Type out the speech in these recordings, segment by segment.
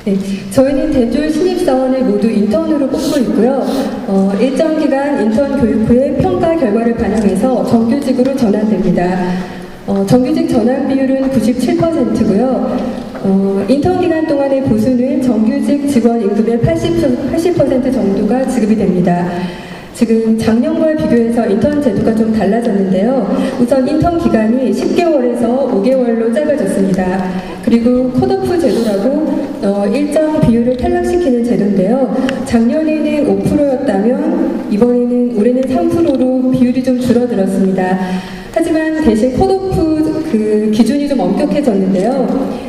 네, 저희는 대졸 신입사원을 모두 인턴으로 뽑고 있고요. 일정 기간 인턴 교육 후에 평가 결과를 반영해서 정규직으로 전환됩니다. 정규직 전환 비율은 97%고요. 인턴 기간 동안의 보수는 정규직 직원 임금의 80% 정도가 지급이 됩니다. 지금 작년과 비교해서 인턴 제도가 좀 달라졌는데요. 우선 인턴 기간이 10개월에서 5개월로 짧아졌습니다. 그리고 컷오프 제도라고 일정 비율을 탈락시키는 제도인데요. 작년에는 5%였다면 올해는 3%로 비율이 좀 줄어들었습니다. 하지만 대신 컷오프 기준이 좀 엄격해졌는데요.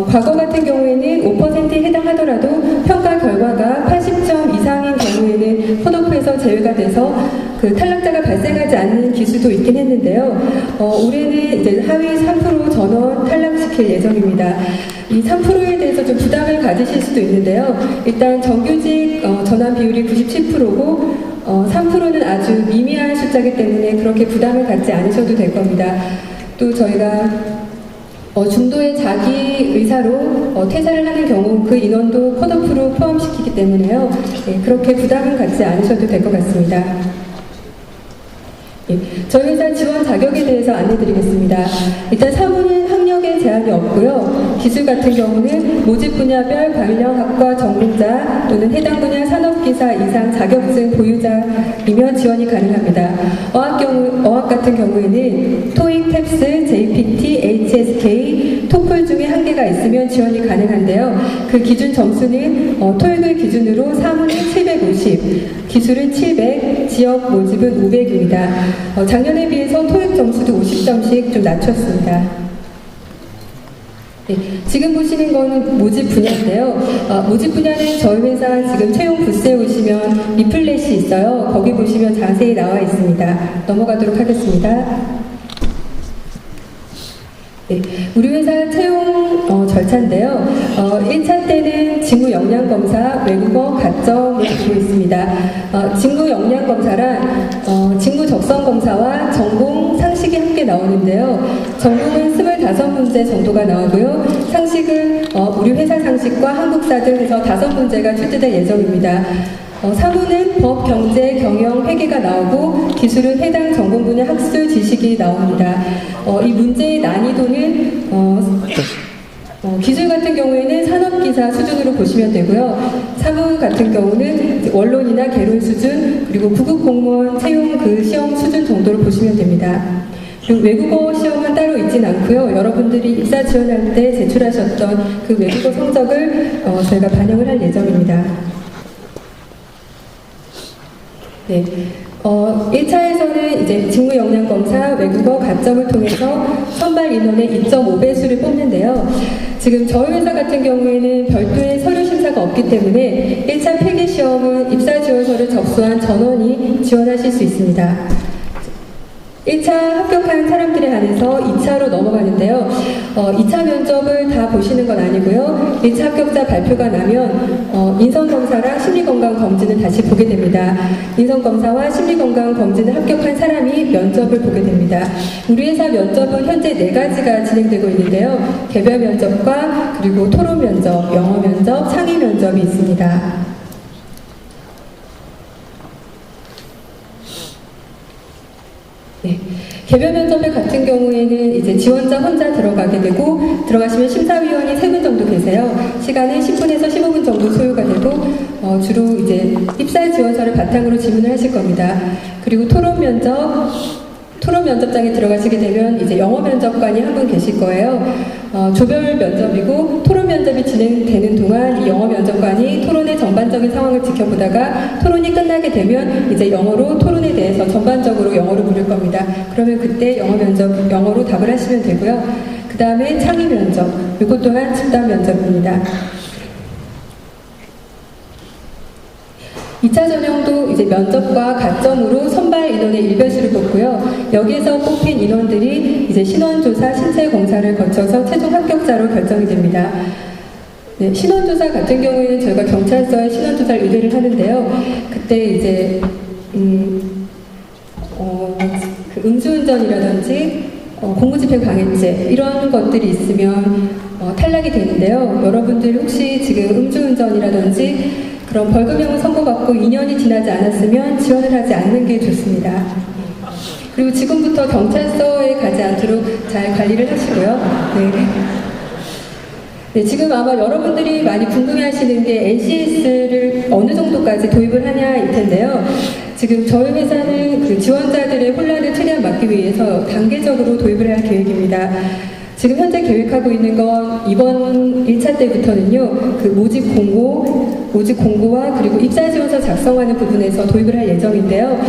과거 같은 경우에는 5%에 해당하더라도 평가 결과가 80점 이상인 경우에는 컷오프에서 제외가 돼서 탈락자가 발생하지 않는 기수도 있긴 했는데요. 올해는 이제 하위 3% 전원 탈락시킬 예정입니다. 이 3%에 대해서 좀 부담을 가지실 수도 있는데요. 일단 정규직 전환 비율이 97%고 3%는 아주 미미한 숫자이기 때문에 그렇게 부담을 갖지 않으셔도 될 겁니다. 또 저희가 중도의 자기 의사로 퇴사를 하는 경우 그 인원도 컷오프로 포함시키기 때문에요. 네, 그렇게 부담은 갖지 않으셔도 될 것 같습니다. 예, 저희 회사 지원 자격에 대해서 안내드리겠습니다. 일단 사무는 학력에 제한이 없고요. 기술 같은 경우는 모집 분야별 관련학과 전문자 또는 해당 분야 산업기사 이상 자격증 보유자이면 지원이 가능합니다. 어학 같은 경우에는 토익, 탭스, JPT, HSK, 토플 중에 한 개가 있으면 지원이 가능한데요. 그 기준 점수는 토익을 기준으로 사무는 750, 기술은 700, 지역 모집은 500입니다. 작년에 비해서 토익 점수도 50점씩 좀 낮췄습니다. 네, 지금 보시는 거는 모집 분야인데요. 모집 분야는 저희 회사 지금 채용 부스에 오시면 리플렛이 있어요. 거기 보시면 자세히 나와 있습니다. 넘어가도록 하겠습니다. 네, 우리 회사 채용 절차인데요. 1차 때는 직무 역량 검사, 외국어, 가점을 두고 있습니다. 직무 역량 검사란 직무 적성 검사와 전공, 상식이 함께 나오는데요. 전공은 25문제 정도가 나오고요. 상식은 우리 회사 상식과 한국사 등 해서 5문제가 출제될 예정입니다. 사무는 법, 경제, 경영, 회계가 나오고 기술은 해당 전공 분야 학술 지식이 나옵니다. 이 문제의 난이도는 기술 같은 경우에는 산업기사 수준으로 보시면 되고요. 사무 같은 경우는 원론이나 개론 수준 그리고 부국공무원 채용 시험 수준 정도로 보시면 됩니다. 그리고 외국어 시험은 따로 있진 않고요. 여러분들이 입사 지원할 때 제출하셨던 그 외국어 성적을 저희가 반영을 할 예정입니다. 네, 1차에서는 이제 직무 역량 검사, 외국어 가점을 통해서 선발 인원의 2.5배수를 뽑는데요. 지금 저희 회사 같은 경우에는 별도의 서류 심사가 없기 때문에 1차 필기 시험은 입사 지원서를 접수한 전원이 지원하실 수 있습니다. 1차 합격한 사람들에 한해서 2차로 넘어가는데요. 2차 면접을 다 보시는 건 아니고요. 1차 합격자 발표가 나면 인성검사랑 심리건강검진을 다시 보게 됩니다. 인성검사와 심리건강검진을 합격한 사람이 면접을 보게 됩니다. 우리 회사 면접은 현재 4가지가 진행되고 있는데요. 개별 면접과 그리고 토론 면접, 영어 면접, 상위 면접이 있습니다. 네. 개별 면접회 같은 경우에는 이제 지원자 혼자 들어가게 되고 들어가시면 심사위원이 3분 정도 계세요. 시간은 10분에서 15분 정도 소요가 되고 주로 이제 입사 지원서를 바탕으로 질문을 하실 겁니다. 그리고 토론 면접장에 들어가시게 되면 이제 영어 면접관이 한 분 계실 거예요. 조별 면접이고 토론 면접이 진행되는 동안 이 영어 면접관이 토론의 전반적인 상황을 지켜보다가 토론이 끝나게 되면 이제 토론에 대해서 전반적으로 영어로 물을 겁니다. 그러면 그때 영어로 답을 하시면 되고요. 그 다음에 창의 면접, 이것 또한 집단 면접입니다. 2차 전형도 이제 면접과 가점으로 선발 인원의 1배수를 뽑고요. 여기에서 뽑힌 인원들이 이제 신원조사, 신체검사를 거쳐서 최종 합격자로 결정이 됩니다. 네, 신원조사 같은 경우에는 저희가 경찰서에 신원조사를 의뢰를 하는데요. 그때 이제 음주운전이라든지 공무집행 방해죄 이런 것들이 있으면 탈락이 되는데요. 여러분들 혹시 지금 음주운전이라든지 그런 벌금형을 선고받고 2년이 지나지 않았으면 지원을 하지 않는 게 좋습니다. 그리고 지금부터 경찰서에 가지 않도록 잘 관리를 하시고요. 네, 지금 아마 여러분들이 많이 궁금해하시는 게 NCS를 어느 정도까지 도입을 하냐일 텐데요. 지금 저희 회사는 그 지원자들의 혼란을 최대한 막기 위해서 단계적으로 도입을 할 계획입니다. 지금 현재 계획하고 있는 건 이번 1차 때부터는요, 그 모집 공고와 그리고 입사지원서 작성하는 부분에서 도입을 할 예정인데요.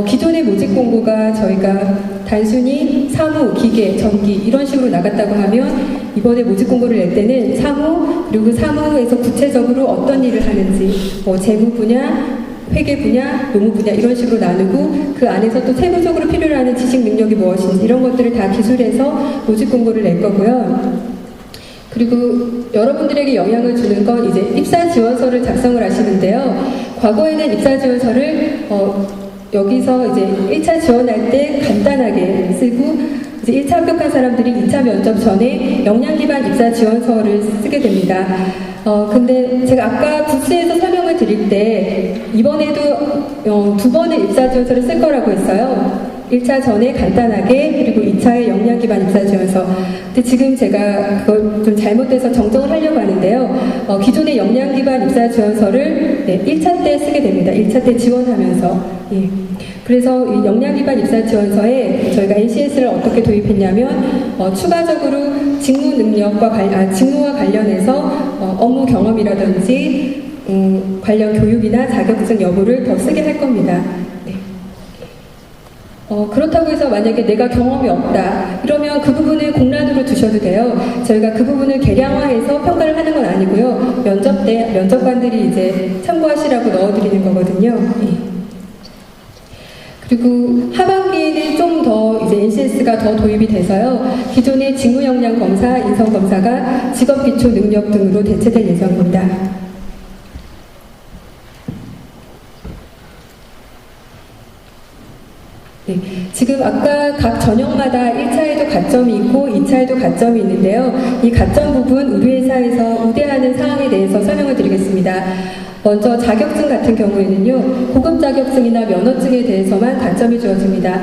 기존의 모집 공고가 저희가 단순히 사무, 기계, 전기 이런 식으로 나갔다고 하면 이번에 모집 공고를 낼 때는 사무, 그리고 사무에서 구체적으로 어떤 일을 하는지, 재무 분야, 회계 분야, 노무 분야 이런 식으로 나누고 그 안에서 또 세부적으로 필요로 하는 지식 능력이 무엇인지 이런 것들을 다 기술해서 모집 공고를 낼 거고요. 그리고 여러분들에게 영향을 주는 건 이제 입사 지원서를 작성을 하시는데요. 과거에는 입사 지원서를 여기서 이제 1차 지원할 때 간단하게 쓰고 이제 1차 합격한 사람들이 2차 면접 전에 역량 기반 입사 지원서를 쓰게 됩니다. 근데 제가 아까 부스에서 설명을 드릴 때 이번에도 2번의 입사 지원서를 쓸 거라고 했어요. 1차 전에 간단하게 그리고 2차에 역량 기반 입사 지원서. 근데 지금 제가 그걸 좀 잘못돼서 정정을 하려고 하는데요. 기존의 역량 기반 입사 지원서를 1차 때 쓰게 됩니다. 1차 때 지원하면서. 예. 그래서 이 역량 기반 입사 지원서에 저희가 NCS를 어떻게 도입했냐면 추가적으로 직무와 관련해서 업무 경험이라든지 관련 교육이나 자격증 여부를 더 쓰게 할 겁니다. 네. 그렇다고 해서 만약에 내가 경험이 없다 이러면 그 부분을 공란으로 두셔도 돼요. 저희가 그 부분을 계량화해서 평가를 하는 건 아니고요. 면접 때 면접관들이 이제 참고하시라고 넣어드리는 거거든요. 네. 그리고 하반기에는 좀 더 이제 NCS가 더 도입이 돼서요. 기존의 직무 역량 검사, 인성 검사가 직업 기초 능력 등으로 대체될 예정입니다. 네, 지금 아까 각 전형마다 1차에도 가점이 있고 2차에도 가점이 있는데요. 이 가점 부분 우리 회사에서 우대하는 사항에 대해서 설명을 드리겠습니다. 먼저 자격증 같은 경우에는요, 고급 자격증이나 면허증에 대해서만 가점이 주어집니다.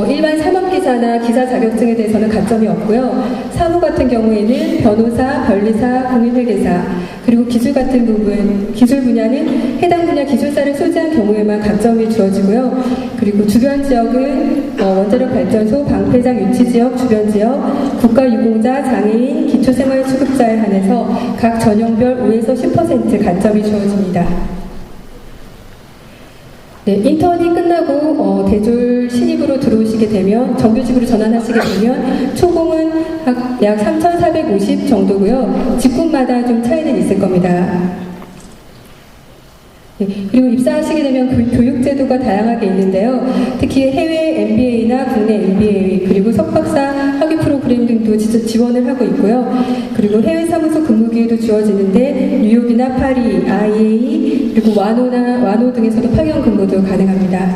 일반 산업기사나 기사 자격증에 대해서는 가점이 없고요. 사무 같은 경우에는 변호사, 변리사, 공인회계사, 그리고 기술 같은 부분, 기술 분야는 해당 분야 기술사를 소지한 경우에만 가점이 주어지고요. 그리고 주변 지역은 원자력 발전소, 방패장 유치 지역, 주변 지역, 국가유공자, 장애인, 기초생활수급자에 한해서 각 전형별 5에서 10% 가점이 주어집니다. 네, 인턴이 끝나고 대졸 신입으로 들어오시게 되면 정규직으로 전환하시게 되면 초봉은 약 3,450 정도고요. 직군마다 좀 차이는 있을 겁니다. 네, 그리고 입사하시게 되면 교육제도가 다양하게 있는데요. 특히 해외 MBA나 국내 MBA 그리고 석박사 학위 프로그램 등도 지원을 하고 있고요. 그리고 해외 사무소 근무 기회도 주어지는데 뉴욕이나 파리, IAE 그리고 와노 등에서도 파견 근무도 가능합니다.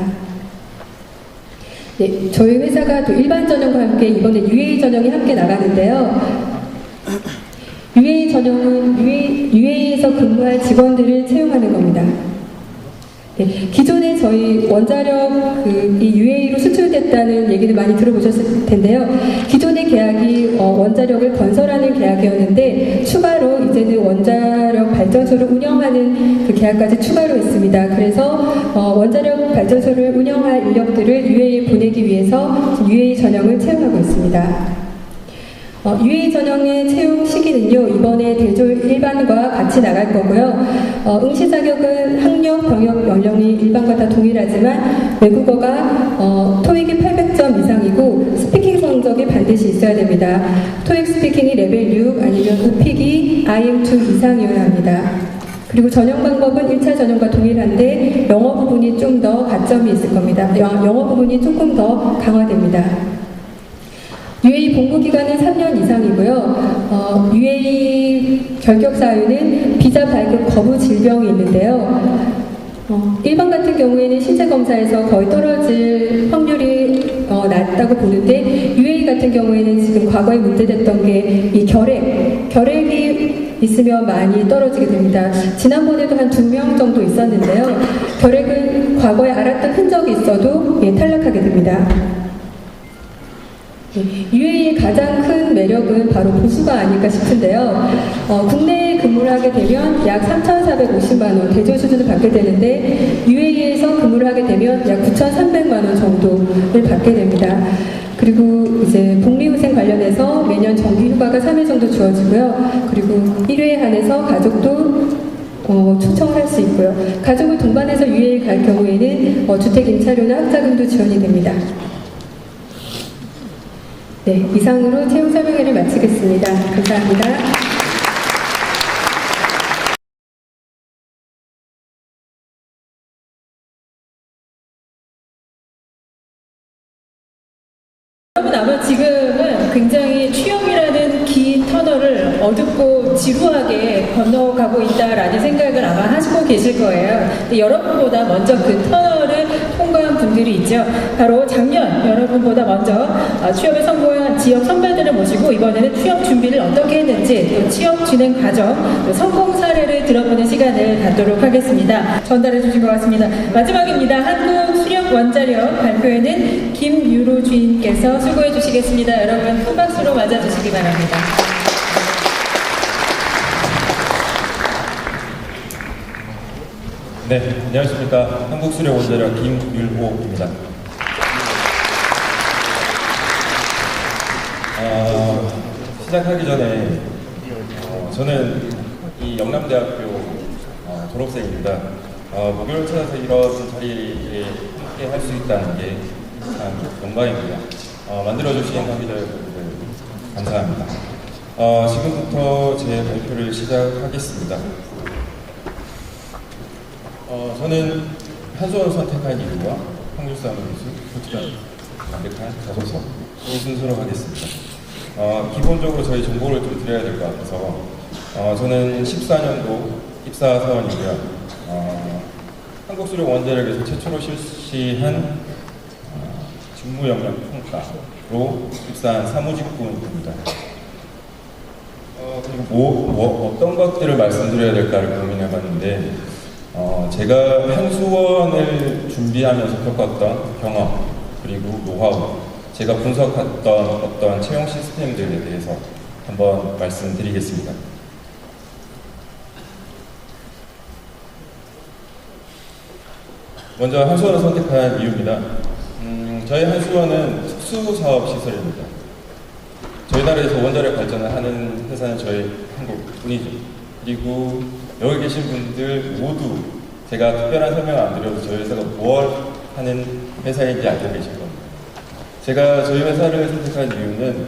네, 저희 회사가 또 일반 전형과 함께 이번에 UA 전형이 함께 나가는데요. UA 전형은 UA에서 근무할 직원들을 채용하는 겁니다. 네, 기존에 저희 원자력 이 UA로 수출됐다는 얘기를 많이 들어보셨을 텐데요. 기존의 계약이 원자력을 건설하는 계약이었는데 추가로 이제는 원자력 발전소를 운영하는 그 계약까지 추가로 있습니다. 그래서 원자력 발전소를 운영할 인력들을 UA에 보내기 위해서 UA 전형을 채용하고 있습니다. UA 전형의 채용 시기는요, 이번에 대졸 일반과 같이 나갈 거고요. 응시 자격은 학력, 병역 연령이 일반과 다 동일하지만 외국어가 토익이 800점 이상이고 스피킹 성적이 반드시 있어야 됩니다. 토익 스피킹이 레벨 6 아니면 우픽이 IM2 이상이어야 합니다. 그리고 전형 방법은 1차 전형과 동일한데 영어 부분이 좀 더 가점이 있을 겁니다. 영어 부분이 조금 더 강화됩니다. UA 복무기간은 3년 이상이고요. UA 결격 사유는 비자 발급 거부 질병이 있는데요. 일반 같은 경우에는 신체 검사에서 거의 떨어질 확률이 낮다고 보는데 UA 같은 경우에는 지금 과거에 문제됐던 게 이 결핵이 있으면 많이 떨어지게 됩니다. 지난번에도 한 2명 정도 있었는데요. 결핵은 과거에 앓았던 흔적이 있어도 탈락하게 됩니다. UA의 가장 큰 매력은 바로 보수가 아닐까 싶은데요. 국내에 근무를 하게 되면 약 3,450만 원 대졸 수준을 받게 되는데 UA에서 근무를 하게 되면 약 9,300만 원 정도를 받게 됩니다. 그리고 이제 복리후생 관련해서 매년 정기휴가가 3일 정도 주어지고요. 그리고 1회에 한해서 가족도 초청을 할 수 있고요. 가족을 동반해서 UA에 갈 경우에는 주택 임차료나 학자금도 지원이 됩니다. 네, 이상으로 채용 설명회를 마치겠습니다. 감사합니다. 여러분 아마 지금은 굉장히 취업이라는 긴 터널을 어둡고 지루하게 건너가고 있다라는 생각을 아마 하시고 계실 거예요. 근데 여러분보다 먼저 그 터널을 통과한 분들이 있죠. 바로 작년 여러분보다 먼저 취업에 성공한 지역 선배들을 모시고 이번에는 취업 준비를 어떻게 했는지 또 취업 진행 과정, 또 성공 사례를 들어보는 시간을 갖도록 하겠습니다. 전달해 주신 것 같습니다. 마지막입니다. 한국수력원자력 발표회는 김유로 주인께서 수고해 주시겠습니다. 여러분 큰 박수로 맞아주시기 바랍니다. 네, 안녕하십니까. 한국수력원자력 김율호입니다. 시작하기 전에 저는 이 영남대학교 졸업생입니다. 목요일 찾아서 이런 자리에 함께 할 수 있다는 게 참 영광입니다. 만들어주신 관계자 여러분들 감사합니다. 지금부터 제 발표를 시작하겠습니다. 저는 한수원을 선택한 이유와 확률싸움 기술, 소치가 완벽한 자소서 이 순서로 하겠습니다. 기본적으로 저희 정보를 좀 드려야 될 것 같아서 저는 14년도 입사 사원이고요. 한국수력원자력에서 최초로 실시한 직무역량 평가로 입사한 사무직군입니다. 그리고 어떤 것들을 말씀드려야 될까를 고민해봤는데 제가 한수원을 준비하면서 겪었던 경험 그리고 노하우, 제가 분석했던 어떤 채용 시스템들에 대해서 한번 말씀드리겠습니다. 먼저 한수원을 선택한 이유입니다. 저희 한수원은 특수사업시설입니다. 저희 나라에서 원자력 발전을 하는 회사는 저희 한국뿐이죠. 그리고 여기 계신 분들 모두 제가 특별한 설명을 안 드려도 저희 회사가 뭘 하는 회사인지 알고 계실 겁니다. 제가 저희 회사를 선택한 이유는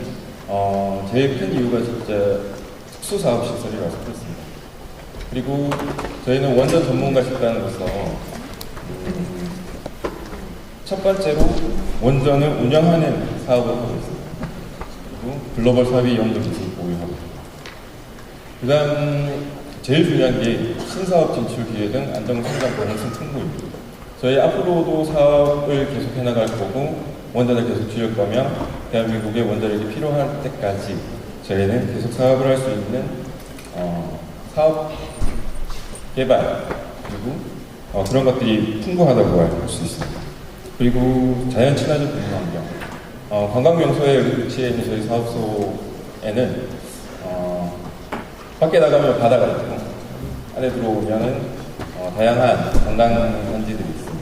제일 큰 이유가 진짜 특수사업시설이라서 그렇습니다. 그리고 저희는 원전 전문가 집단으로서 첫 번째로 원전을 운영하는 사업을 하고 있습니다. 그리고 글로벌 사업의 연구 기술을 보유하고 그 다음 제일 중요한 게 신사업 진출 기회 등 안정 성장 가능성 풍부입니다. 저희 앞으로도 사업을 계속 해나갈 거고 원전을 계속 지을 거면 대한민국의 원자력이 필요할 때까지 저희는 계속 사업을 할 수 있는 사업 개발 그리고 그런 것들이 풍부하다고 할 수 있습니다. 그리고 자연 친화적 근무환경, 관광 명소에 위치해 있는 저희 사업소에는 밖에 나가면 바다가 있고 안에 들어오면은 다양한 관광단지들이 있습니다.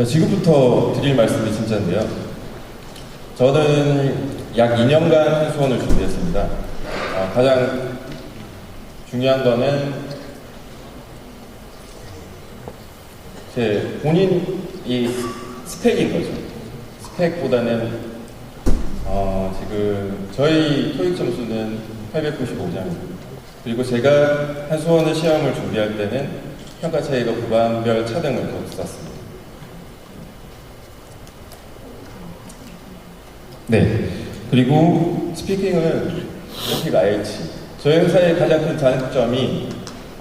지금부터 드릴 말씀이 진짜인데요. 저는 약 2년간 한수원을 준비했습니다. 가장 중요한 거는 제 본인이 스펙인 거죠. 스펙보다는 지금 저희 토익 점수는 895점입니다. 그리고 제가 한수원의 시험을 준비할 때는 평가 차이가 구간별 차등을 거쳤습니다. 네. 그리고 스피킹은 토익 IH. 저희 회사의 가장 큰 장점이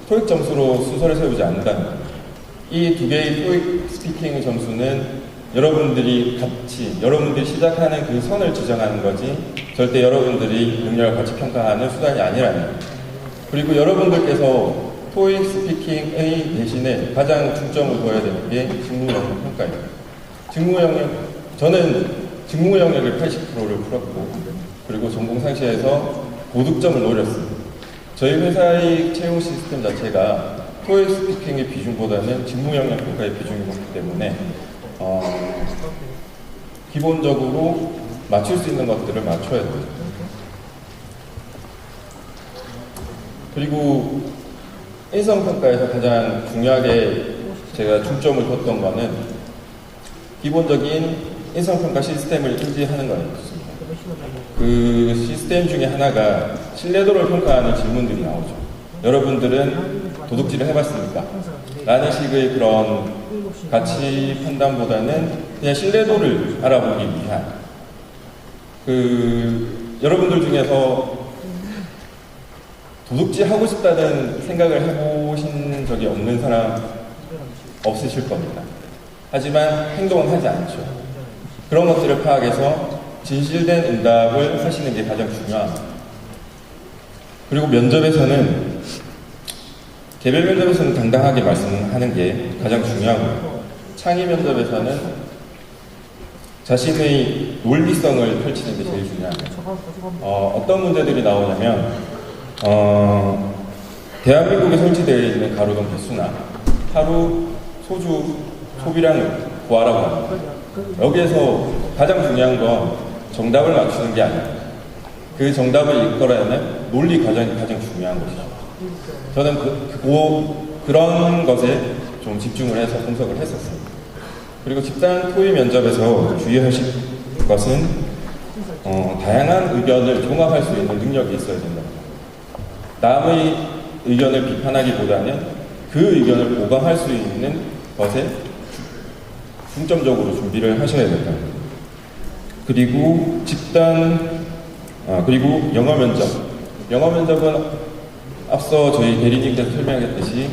토익 점수로 순서를 세우지 않는다는 거예요. 이 두 개의 토익 스피킹 점수는 여러분들이 시작하는 그 선을 지정하는 거지 절대 여러분들이 능력을 같이 평가하는 수단이 아니라는 거예요. 그리고 여러분들께서 토익 스피킹의 대신에 가장 중점을 둬야 되는 게 직무 영역 평가예요. 저는 직무 영역을 80%를 풀었고, 그리고 전공 상시에서 고득점을 노렸습니다. 저희 회사의 채용 시스템 자체가 토익 스피킹의 비중보다는 직무 영역 평가의 비중이 높기 때문에 기본적으로 맞출 수 있는 것들을 맞춰야 돼요. 그리고 인성평가에서 가장 중요하게 제가 중점을 뒀던 거는 기본적인 인성평가 시스템을 인지하는 거예요. 그 시스템 중에 하나가 신뢰도를 평가하는 질문들이 나오죠. 여러분들은 도둑질을 해봤습니까? 라는 식의 그런 가치 판단보다는 그냥 신뢰도를 알아보기 위한 여러분들 중에서 도둑질 하고 싶다는 생각을 해보신 적이 없는 사람 없으실 겁니다. 하지만 행동은 하지 않죠. 그런 것들을 파악해서 진실된 응답을 하시는 게 가장 중요합니다. 그리고 면접에서는 개별 면접에서는 당당하게 말씀하는 게 가장 중요하고요. 창의 면접에서는 자신의 논리성을 펼치는 게 제일 중요합니다. 어떤 문제들이 나오냐면 대한민국에 설치되어 있는 가로등 배수나 하루 소주 소비량을 구하라고 합니다. 여기에서 가장 중요한 건 정답을 맞추는 게 아닙니다. 그 정답을 이끌어내는 논리 과정이 가장 중요한 것이죠. 저는 그런 것에 좀 집중을 해서 분석을 했었습니다. 그리고 집단 토의 면접에서 주의하실 것은 다양한 의견을 종합할 수 있는 능력이 있어야 된다. 남의 의견을 비판하기보다는 그 의견을 보강할 수 있는 것에 중점적으로 준비를 하셔야 된다. 그리고 그리고 영어 면접. 영어 면접은 앞서 저희 대리님께서 설명했듯이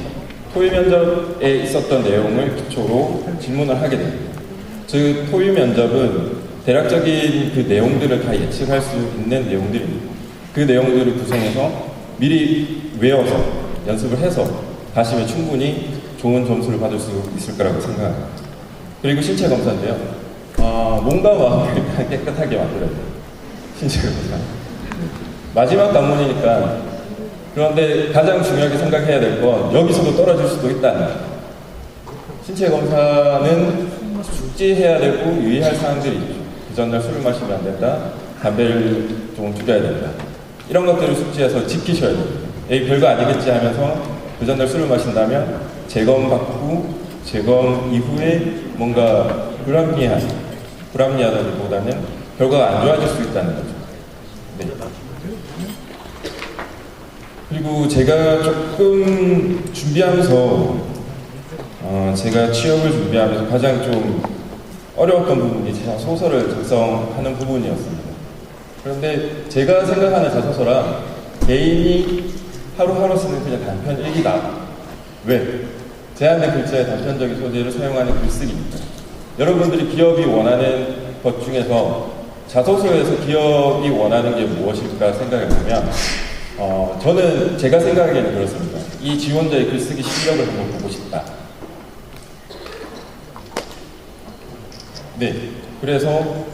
토의 면접에 있었던 내용을 기초로 질문을 하게 됩니다. 즉, 토의 면접은 대략적인 그 내용들을 다 예측할 수 있는 내용들입니다. 그 내용들을 구성해서 미리 외워서 연습을 해서 가시면 충분히 좋은 점수를 받을 수 있을 거라고 생각합니다. 그리고 신체 검사인데요. 몸과 마음을 깨끗하게 만들어야 돼요. 신체 검사. 마지막 관문이니까. 그런데 가장 중요하게 생각해야 될 건 여기서도 떨어질 수도 있다는 거예요. 신체 검사는 숙지해야 되고 유의할 사항들이 있죠. 그 전날 술을 마시면 안 된다. 담배를 좀 줄여야 된다. 이런 것들을 숙지해서 지키셔야 돼요. 에이, 별거 아니겠지 하면서 그 전날 술을 마신다면 재검받고 재검 이후에 뭔가 불합리하다기보다는 결과가 안 좋아질 수 있다는 거죠. 네. 그리고 제가 조금 준비하면서 제가 취업을 준비하면서 가장 좀 어려웠던 부분이 제가 소설을 작성하는 부분이었습니다. 그런데 제가 생각하는 자소서란 개인이 하루하루 쓰는 그냥 단편 일기다. 왜? 제한된 글자의 단편적인 소재를 사용하는 글쓰기입니다. 여러분들이 기업이 원하는 것 중에서 자소서에서 기업이 원하는 게 무엇일까 생각해 보면 저는 제가 생각하기에는 그렇습니다. 이 지원자의 글쓰기 실력을 한번 보고 싶다. 네, 그래서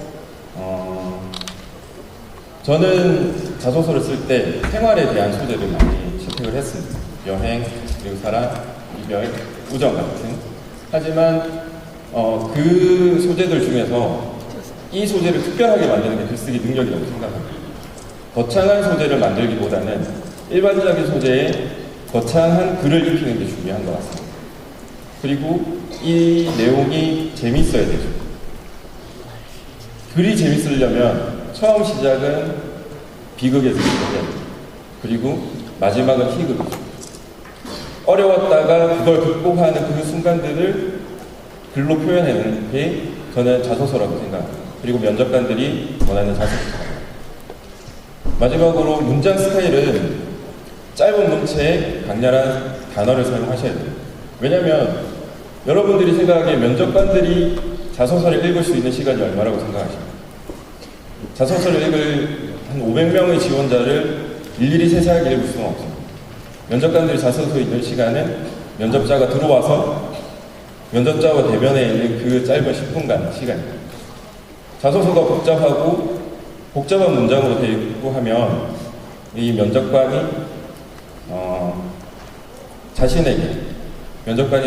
저는 자소서를 쓸 때 생활에 대한 소재를 많이 채택을 했습니다. 여행, 그리고 사랑, 이별, 우정 같은. 하지만 그 소재들 중에서 이 소재를 특별하게 만드는 게 글쓰기 능력이라고 생각합니다. 거창한 소재를 만들기보다는 일반적인 소재에 거창한 글을 입히는 게 중요한 것 같습니다. 그리고 이 내용이 재밌어야 되죠. 글이 재밌으려면 처음 시작은 비극에서 시작해야 돼요. 그리고 마지막은 희극이죠. 어려웠다가 그걸 극복하는 그 순간들을 글로 표현하는 게 저는 자소서라고 생각합니다. 그리고 면접관들이 원하는 자소서. 마지막으로 문장 스타일은 짧은 문체에 강렬한 단어를 사용하셔야 돼요. 왜냐면 여러분들이 생각하기에 면접관들이 자소서를 읽을 수 있는 시간이 얼마라고 생각하십니까? 자소서를 읽을 한 500명의 지원자를 일일이 세세하게 읽을 수는 없습니다. 면접관들이 자소서 읽는 시간은 면접자가 들어와서 면접자와 대면에 있는 그 짧은 10분간 시간입니다. 자소서가 복잡한 문장으로 되어 있고 하면 이 면접관이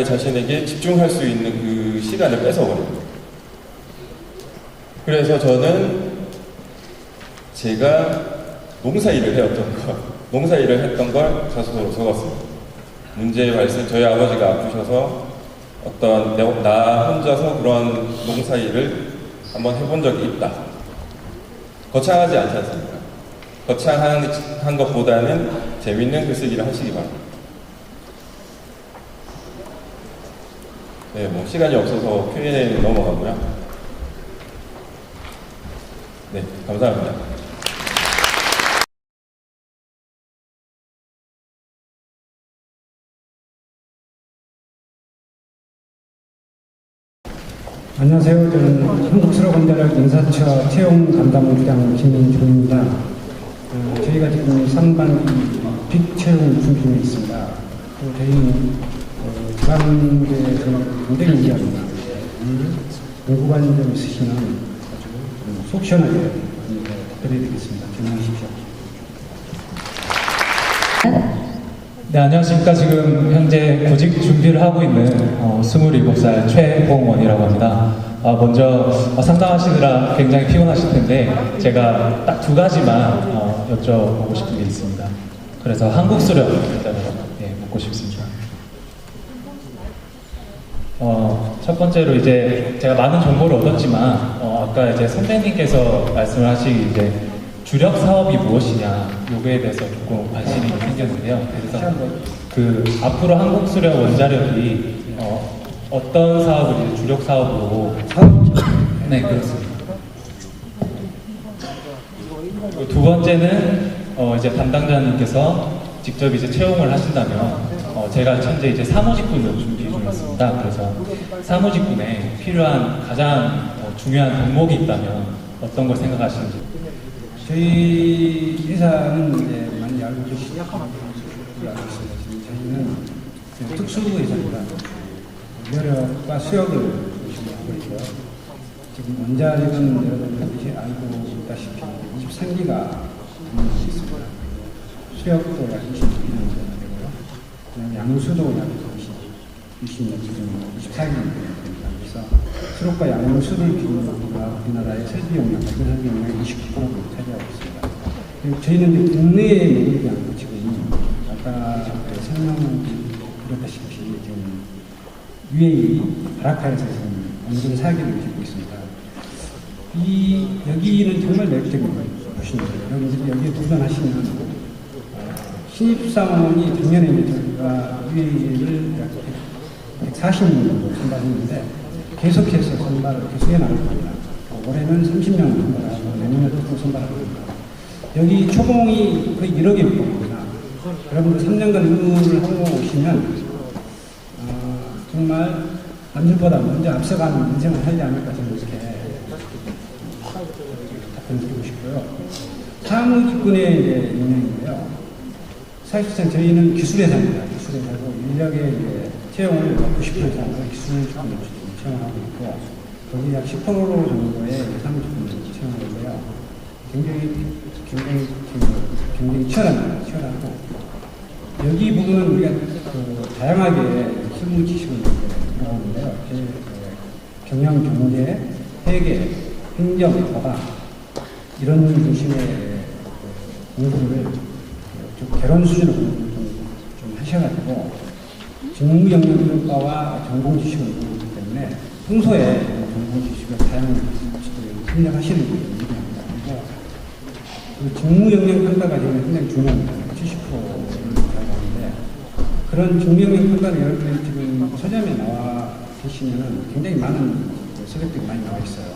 자신에게 집중할 수 있는 그 시간을 뺏어버립니다. 그래서 저는 제가 농사일을 했던 걸 자소서로 적었습니다. 문제의 발생, 저희 아버지가 아프셔서 나 혼자서 그런 농사일을 한번 해본 적이 있다. 거창하지 않지 않습니까? 거창한 것보다는 재밌는 글쓰기를 하시기 바랍니다. 네, 시간이 없어서 Q&A 넘어가고요. 네, 감사합니다. 안녕하세요. 저는 한국수로건대학 인사처 채용 담당부장 김민종입니다. 저희가 지금 3반기 빅 채용 준비에 있습니다. 저희는 지방대에서 굉장히 이해합니다. 공부관 좀 있으시면 아주 속 시원하게 드려드리겠습니다. 질문하십시오. 네, 안녕하십니까. 지금 현재 구직 준비를 하고 있는 27살 최봉원이라고 합니다. 먼저 상담하시느라 굉장히 피곤하실 텐데 제가 딱 두 가지만 여쭤보고 싶은 게 있습니다. 그래서 한국수련 일단은 묻고 싶습니다. 첫 번째로 이제 제가 많은 정보를 얻었지만 아까 이제 선배님께서 말씀을 하시기 이제 주력 사업이 무엇이냐 요거에 대해서 조금 관심이 생겼는데요. 그래서 그 앞으로 한국수련 원자력이 어떤 사업을 이제 주력 사업으로 네, 그렇습니다. 두 번째는 이제 담당자님께서 직접 이제 채용을 하신다면 제가 현재 이제 사무직군을 준비 중이었습니다. 그래서 사무직군에 필요한 가장 중요한 덕목이 있다면 어떤 걸 생각하시는지. 저희 회사는 이제 많이 알고 계시죠? 저희는 특수회사입니다. 여력과 수역을 중시하고 있고요. 지금 원자력은 여러분들이 알고 있다시피 23기가 있습니다. 수역도 약 22년 되고요. 양수도 약 20년 지금 24기 됩니다. 그래서 수력과 양수를 기준으로 우리나라의 설비 용량, 설비 용량 29%를 차지하고 있습니다. 그리고 저희는 이제 국내에 매입이 아니고 지금 아까 설명드렸다시피 지금 UAE 아라카에서 지금 원전 사기를 짓고 있습니다. 여기는 정말 매력적인 곳입니다. 여러분들이 여기에 도전하시면 신입사원이 작년에 저희가 UAE를 약 140명 정도 선발했는데 계속해서 선발을 계속해 나갈 겁니다. 올해는 30명 선발하고 내년에도 또 선발할 겁니다. 여기 초봉이 거의 1억에 육박합니다. 여러분들 3년간 의무를 하고 오시면 정말 남들보다 먼저 앞서가는 인생을 하지 않을까 저는 이렇게 답변드리고 싶고요. 사무직군의 이제 영역인데요. 사실상 저희는 기술회사입니다. 기술회사고 인력의 채용을 90% 이상을 기술직군으로 채용하고 있고 거기 약 10% 정도의 사무직군을 채용하는데요. 굉장히 치열하고 여기 부분은 우리가 다양하게 실무 지식을 들어가는데요. 경영, 경제, 회계, 행정, 법학 이런 중심의 공부를 좀 개론 수준으로 좀 하셔가지고 직무 영역과와 전공 지식을 공부하기 때문에 평소에 전공 지식을 다양한 지식을 생략하시는 분이 유리합니다. 그리고 그 직무 영역 평가가 지금 굉장히 중요합니다. 70%를 들어가는데 그런 직무 영역 평가는 여러분들이 지금 서점에 나와 계시면은 굉장히 많은 서적들이 많이 나와 있어요.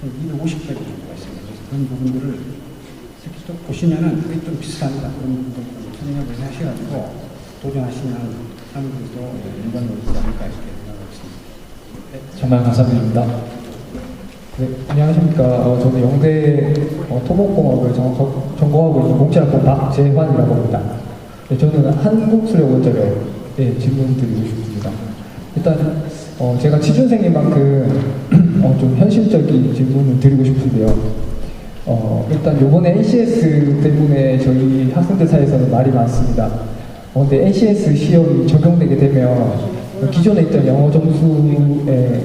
250가지 정도가 있습니다. 그래서 그런 부분들을 이렇게 또 보시면은 그게 좀 비슷합니다. 그런 분들 참여를 하셔가지고 도전하시는 사람들도 일반적으로 있지 않을까 이렇게 생각하고 있습니다. 정말 감사드립니다. 네, 안녕하십니까. 저는 영대 토목공학을 전공하고 있는 공채학번 박재환이라고 합니다. 네, 저는 한국수력원자력에 질문 드리고 싶습니다. 일단 제가 취준생인 만큼 좀 현실적인 질문을 드리고 싶은데요. 일단 요번에 NCS 때문에 저희 학생들 사이에서는 말이 많습니다. 근데 NCS 시험이 적용되게 되면 기존에 있던 영어 점수의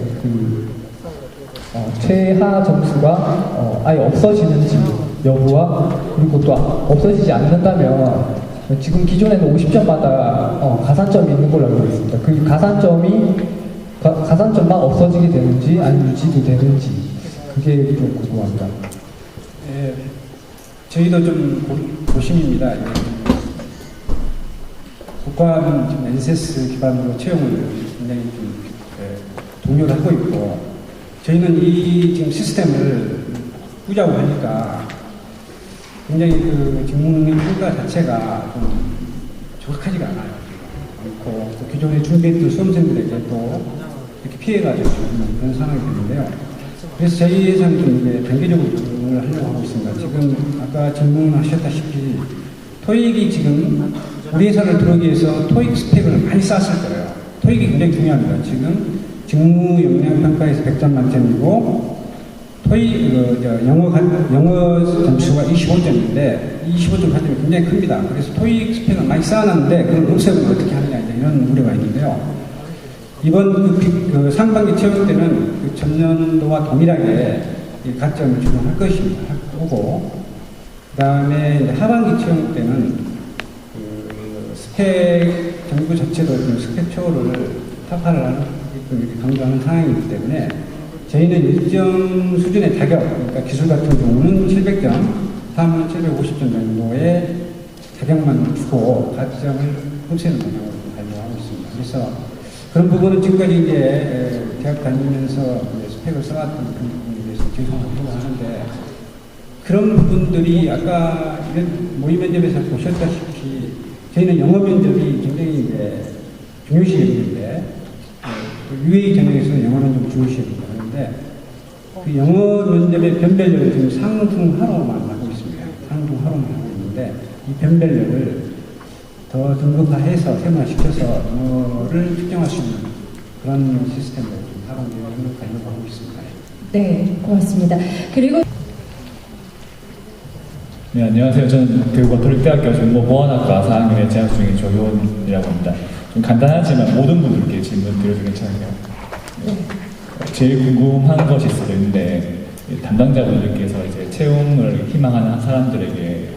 최하 점수가 아예 없어지는지 여부와 그리고 또 없어지지 않는다면 지금 기존에는 50점마다 가산점이 있는 걸로 알고 있습니다. 그 가산점만 없어지게 되는지 아니면 유지도 되는지 그게 좀 궁금합니다. 예, 저희도 좀 고심입니다. 국가는 지금 NCS 기반으로 채용을 굉장히 좀 독려를 하고 있고, 저희는 이 지금 시스템을 꾸자고 하니까 굉장히 그 직무능력 평가 자체가 좀 정확하지가 않아요. 그리고 또 기존에 준비했던 수험생들에게도 이렇게 피해가 될 수 있는 그런 상황이 되는데요. 그래서 저희에서는 좀 이제 단계적으로 접근을 하려고 하고 있습니다. 지금 아까 질문하셨다시피 토익이 지금 우리 회사를 들어오기 위해서 토익 스펙을 많이 쌓았을 거예요. 토익이 굉장히 중요합니다. 지금 직무 역량 평가에서 100점 만점이고 토익 영어 점수가 25점인데 25점 가점이 굉장히 큽니다. 그래서 토익 스펙을 많이 쌓아놨는데 그걸 없애면 어떻게 하느냐 이런 우려가 있는데요. 이번 그 상반기 채용 때는 그 전년도와 동일하게 가점을 적용할 것입니다. 하고 그다음에 하반기 채용 때는 그 스펙 정부 자체도 좀 스펙 초월을 타파를 하게끔 이렇게 강조하는 상황이기 때문에 저희는 일정 수준의 자격, 그러니까 기술 같은 경우는 700점, 사업은 750점 정도의 자격만 주고 가점을 흡수하는 방향으로 가려고 하고 있습니다. 그래서 그런 부분은 지금까지 이제 대학 다니면서 스펙을 써왔던 그런 부분에 대해서 죄송하다고 하는데 그런 부분들이 아까 이런 모의 면접에서 보셨다시피 저희는 영어 면접이 굉장히 이제 중요시했는데 UA 전형에서는 영어는 좀 중요시합니다. 그런데 그 영어 면접의 변별력을 지금 상중하로만 하고 있습니다. 상중하로만 하고 있는데 이 변별력을 더 등급화해서 세분화시켜서 영어를 측정할 수 있는 그런 시스템을 하반기에 가려고 하고 있습니다. 네, 고맙습니다. 그리고 네, 안녕하세요. 저는 교육과토릭대학교 정보보안학과 4학년에 재학 중인 조효원이라고 합니다. 좀 간단하지만 모든 분들께 질문 드려도 괜찮아요? 네. 제일 궁금한 것이 있을 수 있는데 담당자분들께서 이제 채용을 희망하는 사람들에게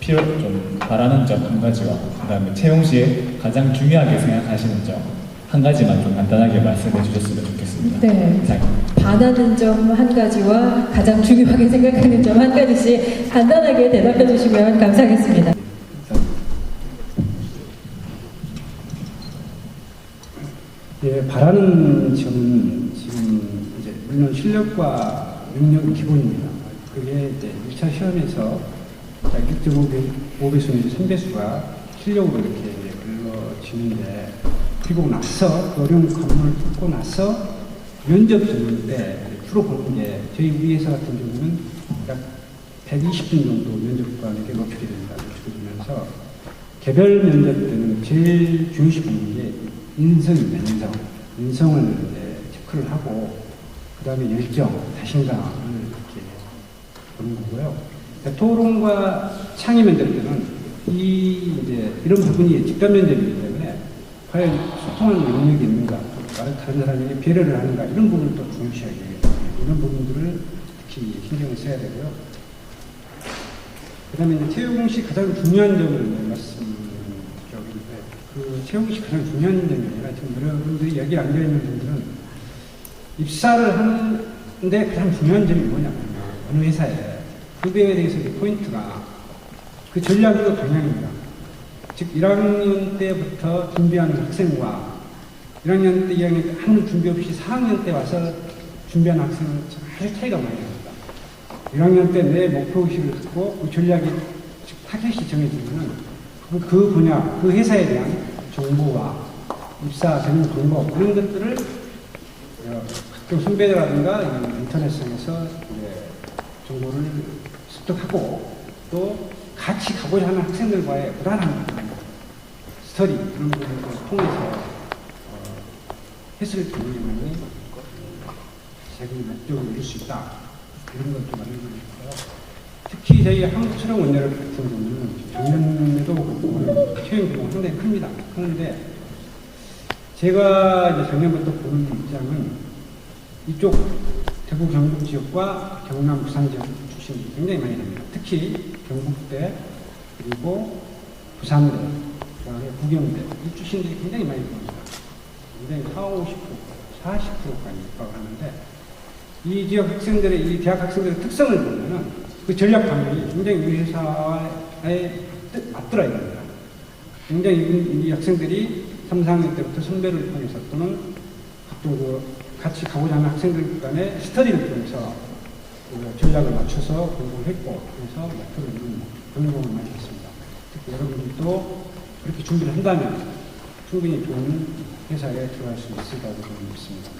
좀 바라는 점 한 가지와 그다음에 채용 시에 가장 중요하게 생각하시는 점 한 가지만 좀 간단하게 말씀해 주셨으면 좋겠습니다. 네. 반하는 점 한 가지와 가장 중요하게 생각하는 점 한 가지씩 간단하게 대답해 주시면 감사하겠습니다. 예, 바라는 점은 지금 이제 물론 실력과 능력이 기본입니다. 그게 이제 1차 시험에서 1.5배수는 3배수가 실력으로 이렇게 불러지는데 그리고 나서 어려운 과목을 풀고 나서 면접 듣는데 주로 보는 게 저희 우리 회사 같은 경우는 약 120분 정도 면접관에게 노출이 된다 노출되면서 개별 면접 때는 제일 중요시 보는 게 인성입니다. 인성을 체크를 하고 그 다음에 열정, 자신감을 이렇게 보는 거고요. 그러니까 토론과 창의 면접 때는 이런 부분이 직접 면접이기 때문에 과연 소통하는 능력이 있는가, 다른 사람에게 배려를 하는가 이런 부분을 또 중요시하게 이런 부분들을 특히 신경을 써야 되고요. 그 다음에 채용 시 가장 중요한 점을 말씀드리는데 그 채용 시 가장 중요한 점이 아니라 지금 여러분들이 여기 앉아있는 분들은 입사를 하는데 가장 중요한 점이 뭐냐면 어느 회사에 후배에 대해서 포인트가 그 전략이고 방향입니다. 즉 1학년 때부터 준비하는 학생과 1학년 때, 2학년 때 아무 준비 없이 4학년 때 와서 준비하는 학생은 아주 차이가 많이 납니다. 1학년 때 내 목표의식을 갖고 그 전략이 타겟이 정해지면은 그 분야, 그 회사에 대한 정보와 입사 되는 방법 이런 것들을 각종 선배라든가 인터넷상에서 정보를 습득하고 또 같이 가고자 하는 학생들과의 무단한 스터디 그런 것들을 통해서 했을 경우에는 자기 목적을 이룰 수 있다 이런 것도 말해주고 싶고요. 특히 저희 한국수력원자력 같은 경우는 작년에도 채용 규모가 상당히 큽니다. 그런데 제가 이제 작년부터 보는 입장은 이쪽 대구 경북 지역과 경남 부산 지역 출신들이 굉장히 많이 납니다. 특히 경북대 그리고 부산대 그다음에 부경대 이 출신들이 굉장히 많이 들어옵니다. 굉장히 40%까지 육박을 하는데 이 지역 학생들의 이 대학 학생들의 특성을 보면은 그 전략 방향이 굉장히 우리 회사에 맞들어야 됩니다. 굉장히 이 학생들이 3, 4학년 때부터 선배를 통해서 또는 또 같이 가고자 하는 학생들 간의 스터디를 통해서 전략을 맞춰서 공부를 했고 그래서 목표를 이룬 그런 경험을 많이 했습니다. 특히 여러분들도 그렇게 준비를 한다면 충분히 좋은 회사에 들어갈 수 있을 거라고 믿습니다.